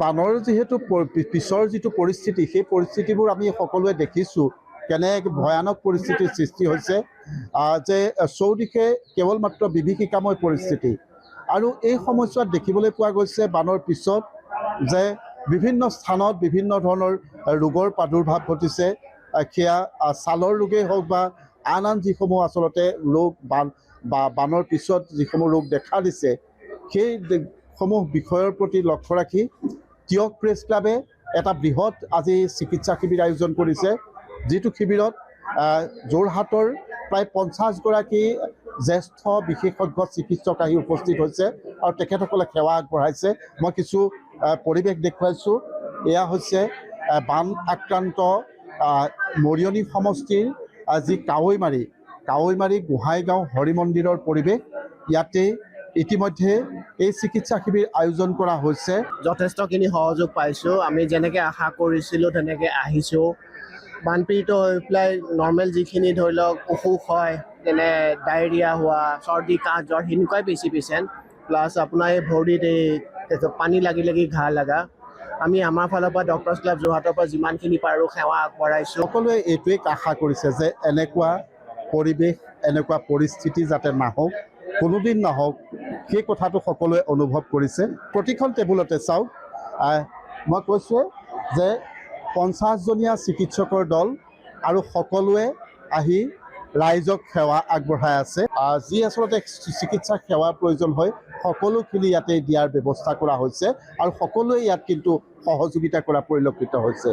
বানৰ যিহেতু পিছৰ যিটো পৰিস্থিতি সেই পৰিস্থিতিবোৰ আমি সকলোৱে দেখিছোঁ কেনে ভয়ানক পৰিস্থিতিৰ সৃষ্টি হৈছে যে চৌদিশে কেৱল মাত্ৰ বিভীষিকাময় পৰিস্থিতি আৰু এই সময়ছোৱাত দেখিবলৈ পোৱা গৈছে বানৰ পিছত যে বিভিন্ন স্থানত বিভিন্ন ধৰণৰ ৰোগৰ প্ৰাদুৰ্ভাৱ ঘটিছে সেয়া ছালৰ ৰোগেই হওক বা আন আন যিসমূহ আচলতে ৰোগ বানৰ পিছত যিসমূহ ৰোগ দেখা দিছে সেই সমূহ বিষয়ৰ প্ৰতি লক্ষ্য ৰাখি টিয়ক প্ৰেছ ক্লাবে এটা বৃহৎ আজি চিকিৎসা শিবিৰ আয়োজন কৰিছে যিটো শিবিৰত যোৰহাটৰ প্ৰায় 50গৰাকী জ্যেষ্ঠ বিশেষজ্ঞ চিকিৎসক আহি উপস্থিত হৈছে আৰু তেখেতসকলে সেৱা আগবঢ়াইছে। মই কিছু পৰিৱেশ দেখুৱাইছোঁ। এয়া হৈছে বান আক্ৰান্ত মৰিয়নি সমষ্টিৰ যি কাৱৈমাৰী গোহাঁইগাঁও হৰি মন্দিৰৰ পৰিৱেশ। ইয়াতে ইতিমধ্যে এই চিকিৎসা শিবিৰ আয়োজন কৰা হৈছে। যথেষ্টখিনি সহযোগ পাইছোঁ। আমি যেনেকৈ আশা কৰিছিলোঁ তেনেকৈ আহিছোঁ। বানপীড়িত হৈ পেলাই নৰ্মেল যিখিনি ধৰি লওক অসুখ হয় যেনে ডায়েৰিয়া হোৱা, চৰ্দি কাহ জ্বৰ সেনেকুৱাই বেছি পেচেণ্ট, প্লাছ আপোনাৰ এই ভৰিত এই পানী লাগি ঘাঁ লগা। আমি আমাৰ ফালৰ পৰা ডক্টৰছ ক্লাব যোৰহাটৰ পৰা যিমানখিনি পাৰোঁ সেৱা আগবঢ়াইছোঁ। সকলোৱে এইটোৱে আশা কৰিছে যে এনেকুৱা পৰিৱেশ এনেকুৱা পৰিস্থিতি যাতে নাহক, কোনোদিন নাহক, সেই কথাটো সকলোৱে অনুভৱ কৰিছে। প্ৰতিখন টেবুলতে চাওক, মই কৈছোঁ যে 50জনীয়া চিকিৎসকৰ দল আৰু সকলোৱে আহি ৰাইজক সেৱা আগবঢ়াই আছে। যি আচলতে চিকিৎসা সেৱাৰ প্ৰয়োজন হয় সকলোখিনি ইয়াতে দিয়াৰ ব্যৱস্থা কৰা হৈছে আৰু সকলোৱে ইয়াত কিন্তু সহযোগিতা কৰা পৰিলক্ষিত হৈছে।